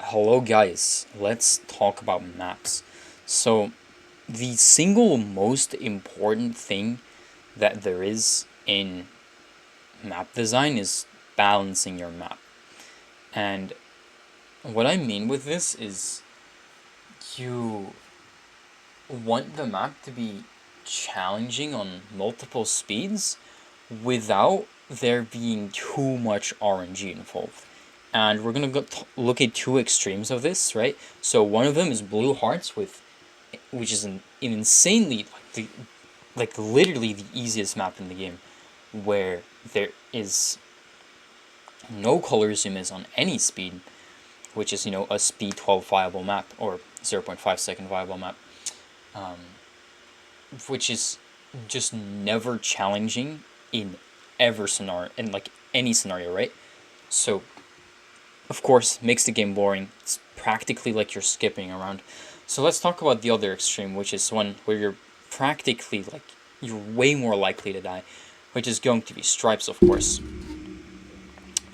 Hello guys, let's talk about maps. So, the single most important thing that there is in map design is balancing your map. And what I mean with this is you want the map to be challenging on multiple speeds without there being too much RNG involved. And we're gonna look at two extremes of this, right? So one of them is Blue Hearts which is an insanely like literally the easiest map in the game, where there is no color zoom is on any speed, which is a speed 12 viable map or 0.5 second viable map, which is just never challenging in ever scenario in like any scenario, right? So of course makes the game boring. It's practically like you're skipping around. So let's talk about the other extreme, which is one where you're way more likely to die, which is going to be Stripes, of course.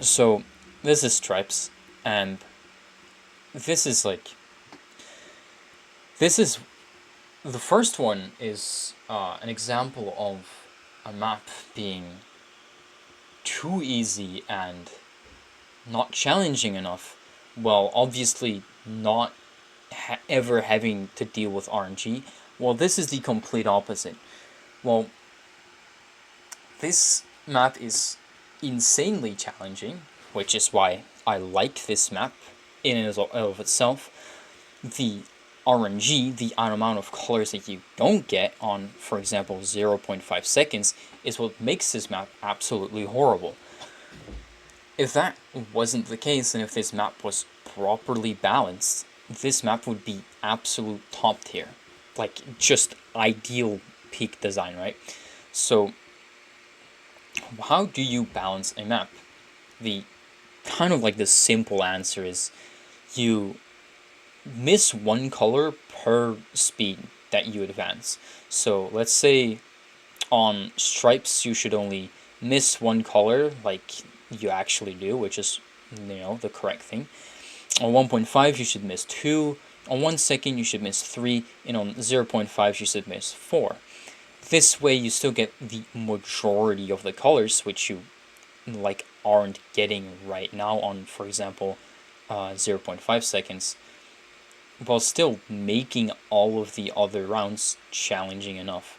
So this is Stripes, and this is like this is the first one is an example of a map being too easy and not challenging enough. Well, obviously not ever having to deal with RNG. Well, this is the complete opposite. Well, this map is insanely challenging, which is why I like this map in and of itself. The RNG, the amount of colors that you don't get on, for example, 0.5 seconds, is what makes this map absolutely horrible. If that wasn't the case, and if this map was properly balanced, this map would be absolute top tier. Like, just ideal peak design, right? So, how do you balance a map? The kind of like the simple answer is you miss one color per speed that you advance. So let's say on Stripes you should only miss one color like you actually do, which is the correct thing. On 1.5 you should miss 2, on 1 second you should miss 3, and on 0.5 you should miss 4. This way you still get the majority of the colors, which you aren't getting right now on, for example, 0.5 seconds, while still making all of the other rounds challenging enough.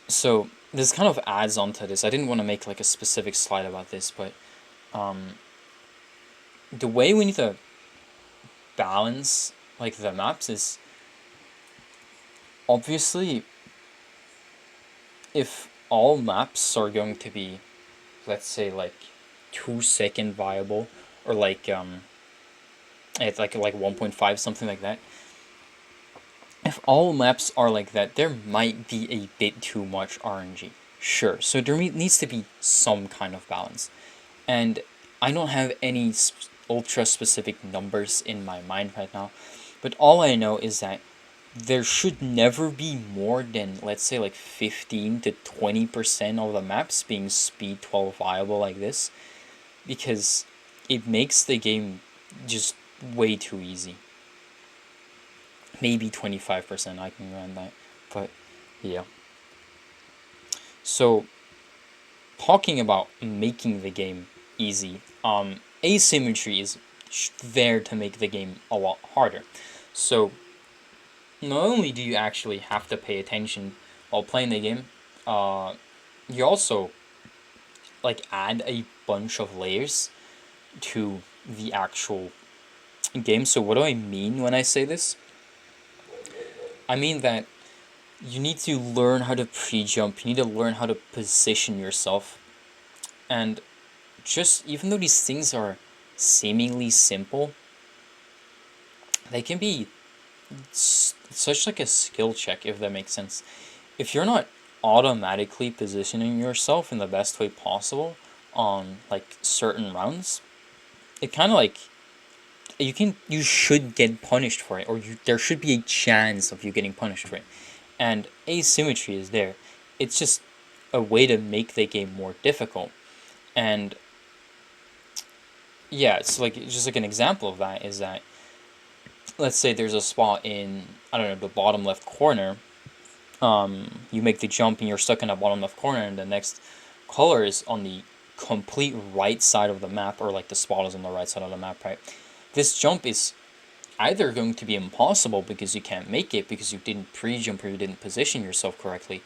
So this kind of adds on to this. I didn't want to make like a specific slide about this, but the way we need to balance like the maps is obviously if all maps are going to be, let's say, like 2 second viable, or it's like 1.5, something like that. If all maps are like that, there might be a bit too much RNG. Sure, so there needs to be some kind of balance. And I don't have any ultra specific numbers in my mind right now, but all I know is that there should never be more than, let's say, like 15 to 20% of the maps being speed 12 viable like this, because it makes the game just way too easy. Maybe 25%, I can run that, but yeah. So, talking about making the game easy, asymmetry is there to make the game a lot harder. So, not only do you actually have to pay attention while playing the game, you also add a bunch of layers to the actual game. So what do I mean when I say this? I mean that you need to learn how to pre-jump, you need to learn how to position yourself. And just even though these things are seemingly simple, they can be such like a skill check, if that makes sense. If you're not automatically positioning yourself in the best way possible on like certain rounds, it kind of like you should get punished for it, or there should be a chance of you getting punished for it. And asymmetry is there. It's just a way to make the game more difficult. And yeah, it's like just like an example of that is that, let's say there's a spot in, I don't know, the bottom left corner. You make the jump and you're stuck in the bottom left corner, and the next color is on the complete right side of the map, or like the spot is on the right side of the map, right? This jump is either going to be impossible because you can't make it because you didn't pre-jump or you didn't position yourself correctly,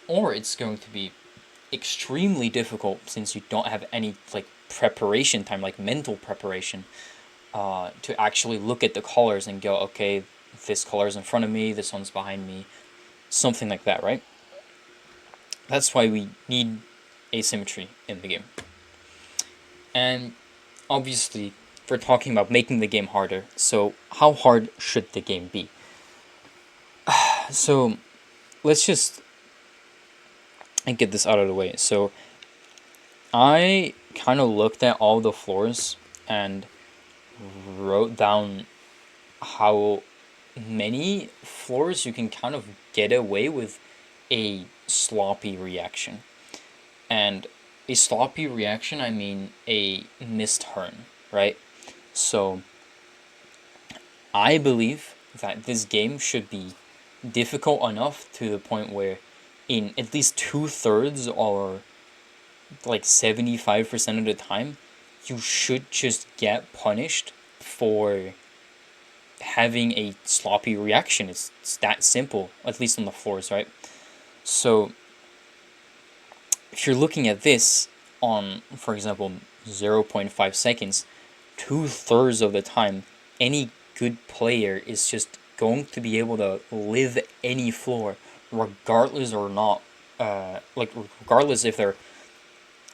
or it's going to be extremely difficult since you don't have any like preparation time, like mental preparation, to actually look at the colors and go, okay, this color's in front of me, this one's behind me, something like that, right? That's why we need asymmetry in the game. And obviously, we're talking about making the game harder. So how hard should the game be? So let's just get this out of the way. So I kind of looked at all the floors and wrote down how many floors you can kind of get away with a sloppy reaction. And a sloppy reaction, I mean a missed turn, right? So I believe that this game should be difficult enough to the point where in at least 2/3 or like 75% of the time, you should just get punished for having a sloppy reaction. It's that simple, at least on the floors, right? So if you're looking at this on, for example, 0.5 seconds, 2/3 of the time, any good player is just going to be able to live any floor, regardless or not, like regardless if their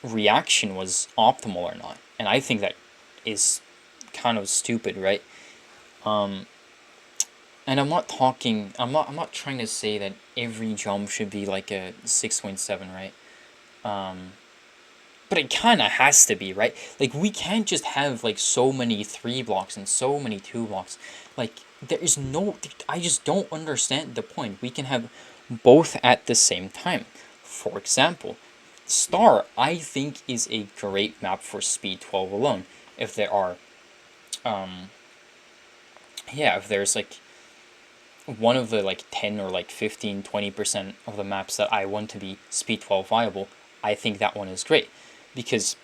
reaction was optimal or not. And I think that is kind of stupid, right? And I'm not trying to say that every jump should be like a 6.7, right? But it kind of has to be, right? Like, we can't just have like so many 3 blocks and so many 2 blocks. Like, there is no, I just don't understand the point. We can have both at the same time. For example, Star, I think, is a great map for Speed 12 alone. If there are, yeah, if there's like one of the like 10 or like 15, 20% of the maps that I want to be Speed 12 viable, I think that one is great. Because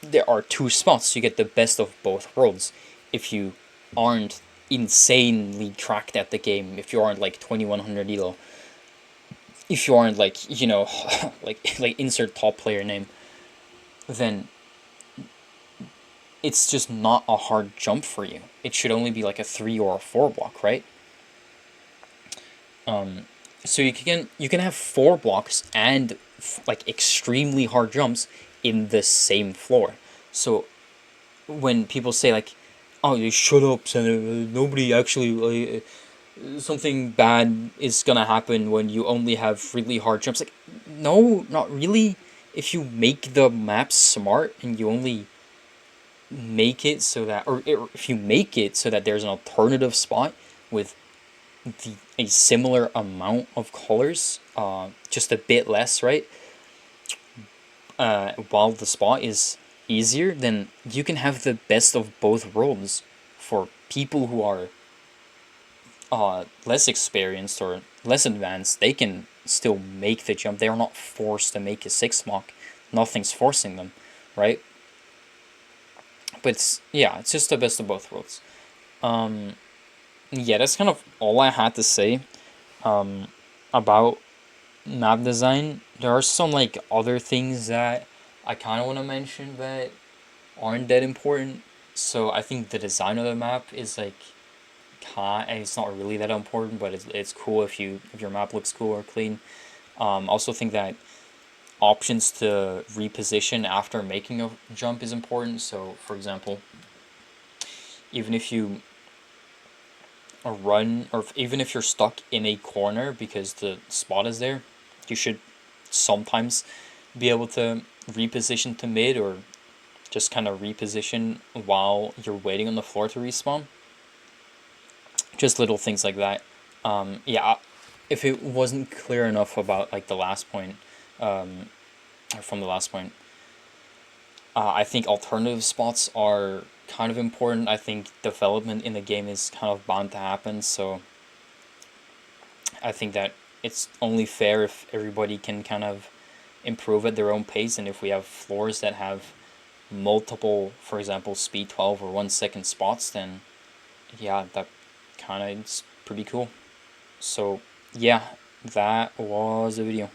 there are 2 spots, you get the best of both worlds. If you aren't insanely cracked at the game, if you aren't like 2100 elo, if you aren't like, you know, like insert top player name, then it's just not a hard jump for you. It should only be like a 3 or a 4 block, right? So you can have 4 blocks and like extremely hard jumps in the same floor. So when people say like, "Oh, you shut up, Senator. Nobody actually something bad is gonna happen when you only have really hard jumps." Like, no, not really. If you make the map smart and you only make it so that, or if you make it so that there's an alternative spot with a similar amount of colors, just a bit less, right? While the spot is easier, then you can have the best of both worlds. For people who are less experienced or less advanced, they can still make the jump. They are not forced to make a 6 block. Nothing's forcing them, right? But yeah, it's just the best of both worlds. Yeah, that's kind of all I had to say about map design. There are some like other things that I kind of want to mention that aren't that important. So I think the design of the map is like and it's not really that important, but it's cool if your map looks cool or clean. Also think that options to reposition after making a jump is important. So for example, even if you run, or even if you're stuck in a corner because the spot is there, you should sometimes be able to reposition to mid, or just kind of reposition while you're waiting on the floor to respawn. Just little things like that. Yeah, if it wasn't clear enough about like the last point, or from the last point, I think alternative spots are kind of important. I think development in the game is kind of bound to happen, so I think that it's only fair if everybody can kind of improve at their own pace, and if we have floors that have multiple, for example, speed 12 or 1 second spots, then yeah, that kind of is pretty cool. So yeah, that was the video.